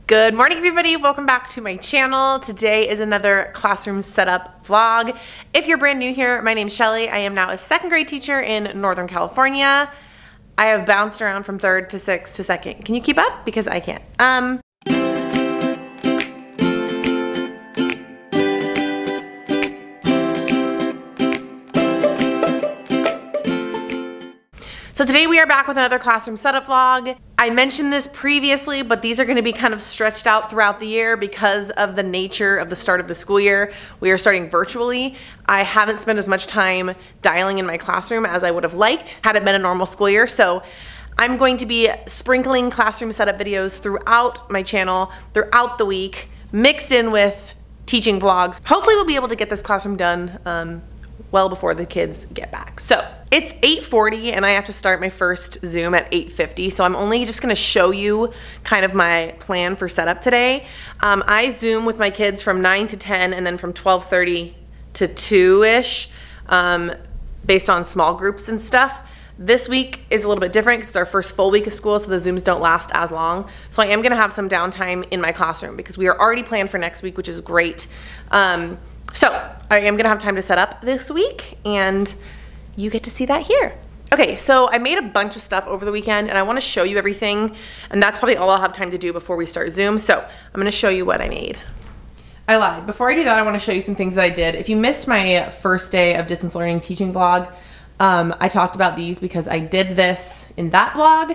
Good morning, everybody. Welcome back to my channel. Today is another classroom setup vlog. If you're brand new here, my name's Shelly. I am now a second grade teacher in Northern California. I have bounced around from third to sixth to second. Can you keep up? Because I can't. So today we are back with another classroom setup vlog. I mentioned this previously, but these are going to be kind of stretched out throughout the year because of the nature of the start of the school year. We are starting virtually. I haven't spent as much time dialing in my classroom as I would have liked had it been a normal school year. So I'm going to be sprinkling classroom setup videos throughout my channel, throughout the week, mixed in with teaching vlogs. Hopefully we'll be able to get this classroom done well before the kids get back. So it's 8:40 and I have to start my first Zoom at 8:50. So I'm only just gonna show you kind of my plan for setup today. I Zoom with my kids from 9 to 10 and then from 12:30 to 2-ish based on small groups and stuff. This week is a little bit different because it's our first full week of school, so the Zooms don't last as long. So I am gonna have some downtime in my classroom because we are already planned for next week, which is great. So I am gonna have time to set up this week and you get to see that here. Okay, so I made a bunch of stuff over the weekend and I wanna show you everything, and that's probably all I'll have time to do before we start Zoom. So I'm gonna show you what I made. I lied. Before I do that, I wanna show you some things that I did. If you missed my first day of distance learning teaching vlog, I talked about these because I did this in that vlog.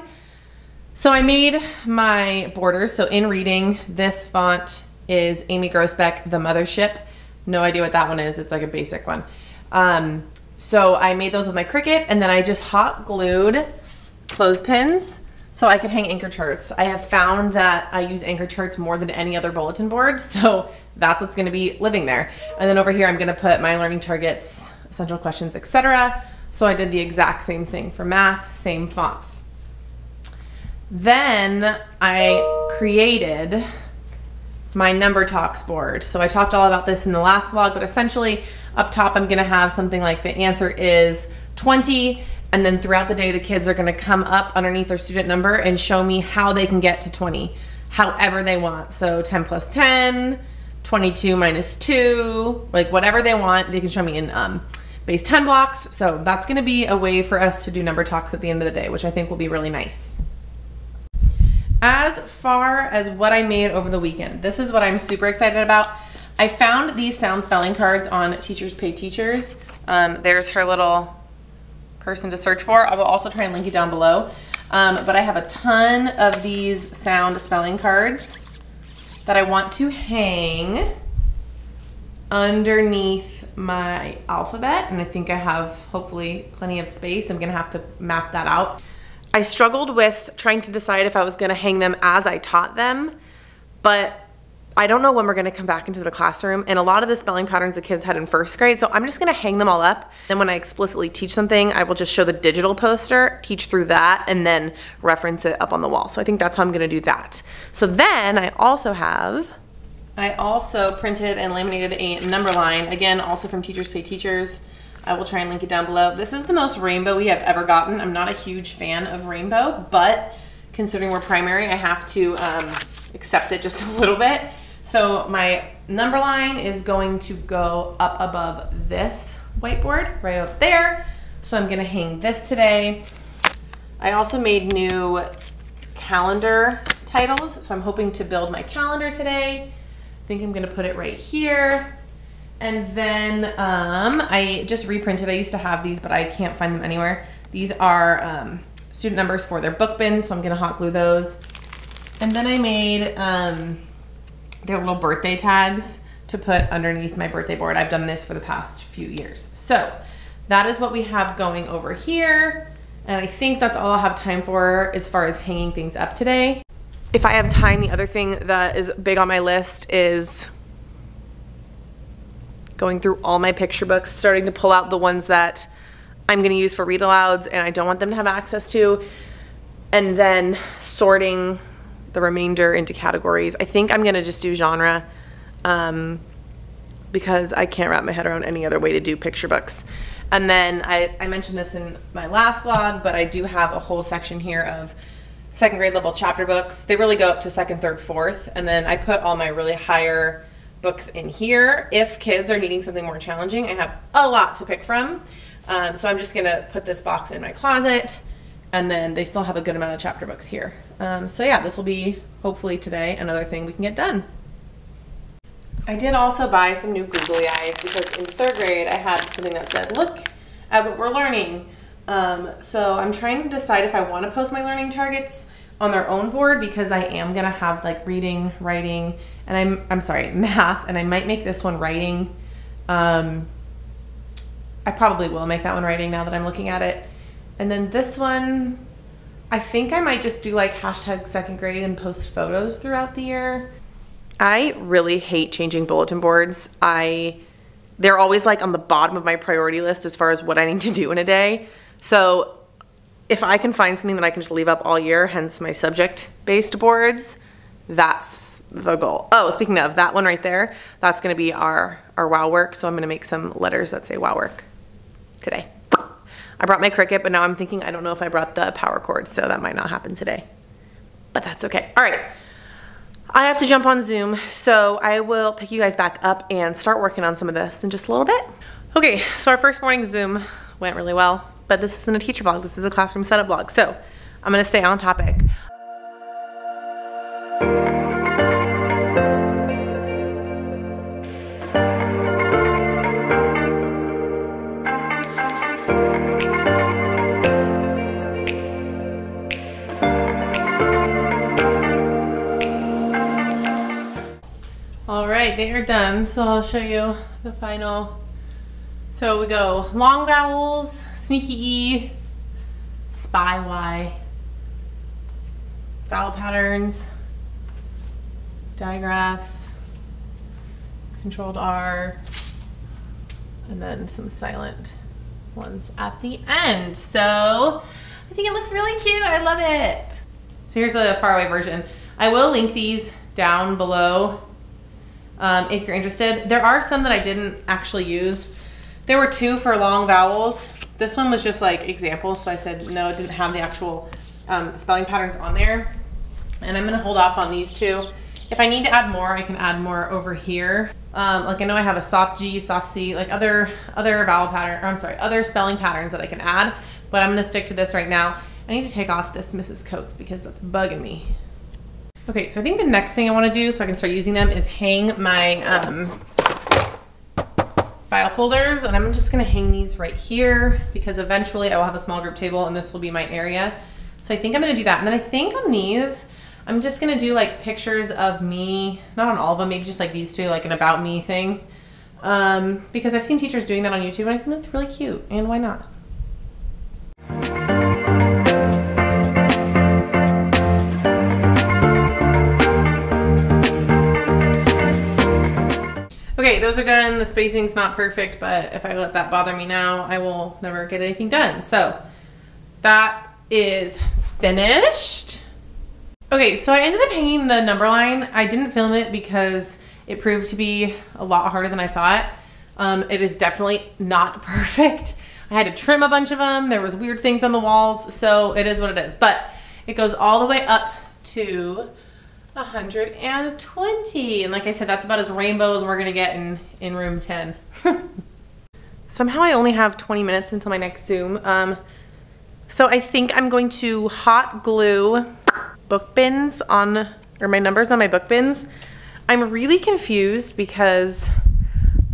So I made my borders. So in reading, this font is Amy Grossbeck, The Mothership. No idea what that one is. It's like a basic one. So I made those with my Cricut, and then I just hot glued clothespins so I could hang anchor charts. I have found that I use anchor charts more than any other bulletin board, so that's what's gonna be living there. And then over here, I'm gonna put my learning targets, essential questions, etc. So I did the exact same thing for math, same fonts. Then I created my number talks board. So I talked all about this in the last vlog, but essentially up top I'm gonna have something like the answer is 20, and then throughout the day the kids are gonna come up underneath their student number and show me how they can get to 20, however they want. So 10 plus 10, 22 minus 2, like whatever they want, they can show me in base 10 blocks. So that's gonna be a way for us to do number talks at the end of the day, which I think will be really nice. As far as what I made over the weekend, this is what I'm super excited about. I found these sound spelling cards on Teachers Pay Teachers. There's her little person to search for. I will also try and link it down below. But I have a ton of these sound spelling cards that I want to hang underneath my alphabet. And I think I have hopefully plenty of space. I'm gonna have to map that out. I struggled with trying to decide if I was gonna hang them as I taught them, but I don't know when we're gonna come back into the classroom, and a lot of the spelling patterns the kids had in first grade, so I'm just gonna hang them all up. Then when I explicitly teach something, I will just show the digital poster, teach through that, and then reference it up on the wall. So I think that's how I'm gonna do that. So then I also printed and laminated a number line, again, also from Teachers Pay Teachers. I will try and link it down below. This is the most rainbow we have ever gotten. I'm not a huge fan of rainbow, but considering we're primary, I have to accept it just a little bit. So my number line is going to go up above this whiteboard, right up there. So I'm gonna hang this today. I also made new calendar titles, so I'm hoping to build my calendar today. I think I'm gonna put it right here. And then I just reprinted. I used to have these, but I can't find them anywhere. These are student numbers for their book bins, so I'm gonna hot glue those. And then I made their little birthday tags to put underneath my birthday board. I've done this for the past few years. So that is what we have going over here. And I think that's all I'll have time for as far as hanging things up today. If I have time, the other thing that is big on my list is going through all my picture books, starting to pull out the ones that I'm gonna use for read alouds and I don't want them to have access to, and then sorting the remainder into categories. I think I'm gonna just do genre because I can't wrap my head around any other way to do picture books. And then I mentioned this in my last vlog, but I do have a whole section here of second grade level chapter books. They really go up to second, third, fourth. And then I put all my really higher books in here. If kids are needing something more challenging, I have a lot to pick from. So I'm just gonna put this box in my closet, and then they still have a good amount of chapter books here. So yeah, this will be, hopefully today, another thing we can get done. I did also buy some new googly eyes because in third grade I had something that said, look at what we're learning. So I'm trying to decide if I want to post my learning targets on their own board, because I am gonna have like reading, writing, and I'm sorry, math, and I might make this one writing. I probably will make that one writing now that I'm looking at it. And then this one, I think I might just do like hashtag second grade and post photos throughout the year. I really hate changing bulletin boards. They're always like on the bottom of my priority list as far as what I need to do in a day. So if I can find something that I can just leave up all year, hence my subject-based boards, that's the goal. Oh, speaking of that one right there, that's gonna be our wow work. So I'm gonna make some letters that say wow work today. I brought my Cricut, but now I'm thinking I don't know if I brought the power cord, so that might not happen today. But that's okay. All right, I have to jump on Zoom, so I will pick you guys back up and start working on some of this in just a little bit. Okay, so our first morning Zoom went really well, but this isn't a teacher vlog, this is a classroom setup vlog, so I'm gonna stay on topic. All right, they are done, so I'll show you the final. So we go long vowels, sneaky E, spy Y, vowel patterns, digraphs, controlled R, and then some silent ones at the end. So I think it looks really cute. I love it. So here's a faraway version. I will link these down below if you're interested. There are some that I didn't actually use. There were two for long vowels. This one was just like examples, so I said no, it didn't have the actual spelling patterns on there. And I'm gonna hold off on these two. If I need to add more, I can add more over here. Like I know I have a soft G, soft C, like other vowel pattern, or I'm sorry, other spelling patterns that I can add, but I'm gonna stick to this right now. I need to take off this Mrs. Coates because that's bugging me. Okay, so I think the next thing I want to do so I can start using them is hang my file folders, and I'm just going to hang these right here because eventually I will have a small group table and this will be my area. So I think I'm going to do that. And then I think on these, I'm just going to do like pictures of me, not on all of them, maybe just like these two, like an about me thing. Because I've seen teachers doing that on YouTube and I think that's really cute, and why not? Okay, those are done. The spacing's not perfect, but if I let that bother me now, I will never get anything done. So that is finished. Okay, so I ended up hanging the number line. I didn't film it because it proved to be a lot harder than I thought. It is definitely not perfect. I had to trim a bunch of them. There was weird things on the walls, so it is what it is. But it goes all the way up to 120, and like I said, that's about as rainbow as we're gonna get in room 10. Somehow I only have 20 minutes until my next Zoom. So I think I'm going to hot glue book bins on, or my numbers on my book bins. I'm really confused because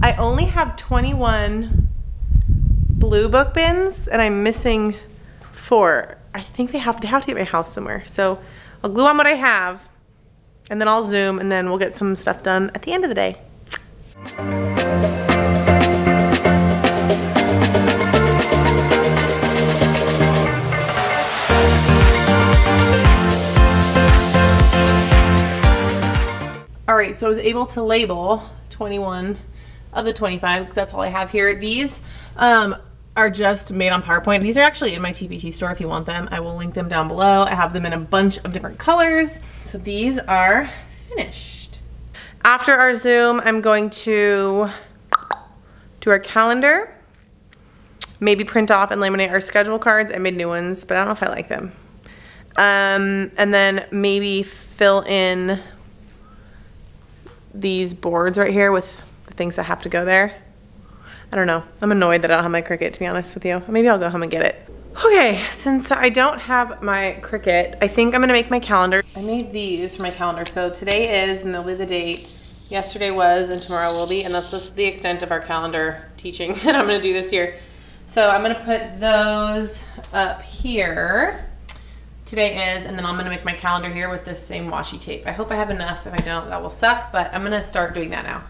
I only have 21 blue book bins and I'm missing 4. I think they have to get my house somewhere. So I'll glue on what I have, and then I'll Zoom, and then we'll get some stuff done at the end of the day. All right, so I was able to label 21 of the 25 because that's all I have here. These are just made on PowerPoint. These are actually in my TPT store if you want them. I will link them down below. I have them in a bunch of different colors. So these are finished. After our Zoom, I'm going to do our calendar, maybe print off and laminate our schedule cards. I made new ones, but I don't know if I like them. And then maybe fill in these boards right here with the things that have to go there. I don't know. I'm annoyed that I don't have my Cricut, to be honest with you. Maybe I'll go home and get it. Okay, since I don't have my Cricut, I think I'm gonna make my calendar. I made these for my calendar. So today is, and there'll be the date. Yesterday was, and tomorrow will be, and that's just the extent of our calendar teaching that I'm gonna do this year. So I'm gonna put those up here. Today is, and then I'm gonna make my calendar here with this same washi tape. I hope I have enough. If I don't, that will suck, but I'm gonna start doing that now.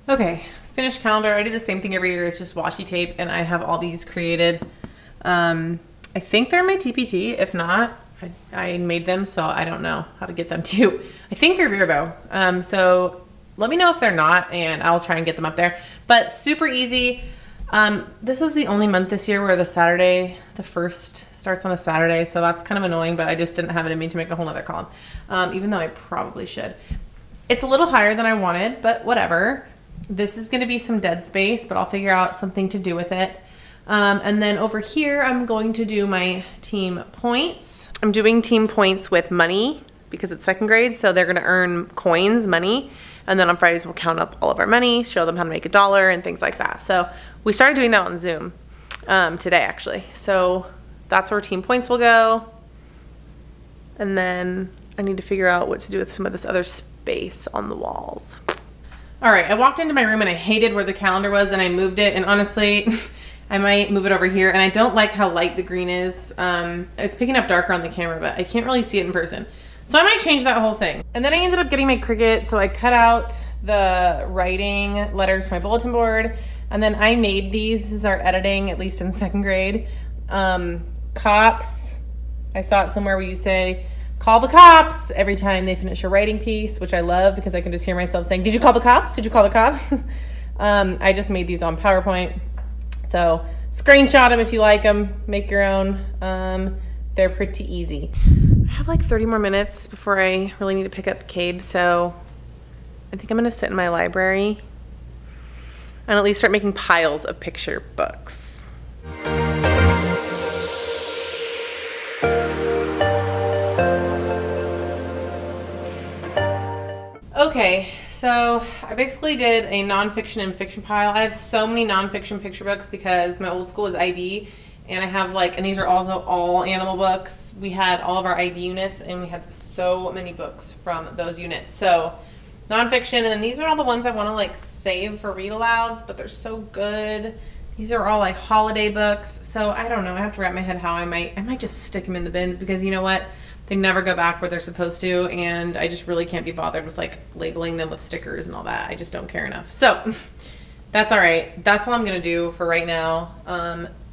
Okay, finished calendar. I do the same thing every year. It's just washi tape, and I have all these created. I think they're in my TPT. If not, I made them, so I don't know how to get them to you. I think they're there though. So let me know if they're not, and I'll try and get them up there. But super easy. This is the only month this year where the 1st starts on a Saturday, so that's kind of annoying, but I just didn't have it in me to make a whole nother column, even though I probably should. It's a little higher than I wanted, but whatever. This is gonna be some dead space, but I'll figure out something to do with it. And then over here, I'm going to do my team points. I'm doing team points with money because it's 2nd grade, so they're gonna earn coins, money. And then on Fridays, we'll count up all of our money, show them how to make $1 and things like that. So we started doing that on Zoom today, actually. So that's where team points will go. And then I need to figure out what to do with some of this other space on the walls. All right, I walked into my room and I hated where the calendar was, and I moved it, and honestly, I might move it over here, and I don't like how light the green is. It's picking up darker on the camera, but I can't really see it in person. So I might change that whole thing. And then I ended up getting my Cricut, so I cut out the writing letters for my bulletin board, and then I made these. This is our editing, at least in 2nd grade. Cops, I saw it somewhere where you say, call the cops every time they finish a writing piece, which I love because I can just hear myself saying, did you call the cops? Did you call the cops? I just made these on PowerPoint. So screenshot them if you like them, make your own. They're pretty easy. I have like 30 more minutes before I really need to pick up Cade, so I think I'm gonna sit in my library and at least start making piles of picture books. Okay, so I basically did a nonfiction and fiction pile. I have so many nonfiction picture books because my old school is IB, and I have like, and these are also all animal books. We had all of our IB units, and we had so many books from those units. So nonfiction, and then these are all the ones I want to like save for read alouds, but they're so good. These are all like holiday books, so I don't know. I have to wrap my head how I might just stick them in the bins, because you know what? They never go back where they're supposed to, and I just really can't be bothered with like labeling them with stickers and all that. I just don't care enough. So that's all right. That's all I'm gonna do for right now.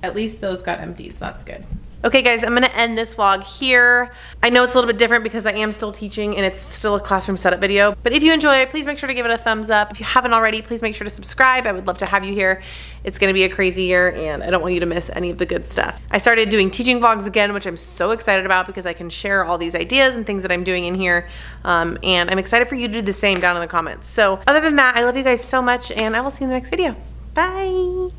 At least those got empties. That's good. Okay guys, I'm gonna end this vlog here. I know it's a little bit different because I am still teaching and it's still a classroom setup video, but if you enjoy it, please make sure to give it a thumbs up. If you haven't already, please make sure to subscribe. I would love to have you here. It's gonna be a crazy year and I don't want you to miss any of the good stuff. I started doing teaching vlogs again, which I'm so excited about because I can share all these ideas and things that I'm doing in here. And I'm excited for you to do the same down in the comments. So other than that, I love you guys so much and I will see you in the next video. Bye.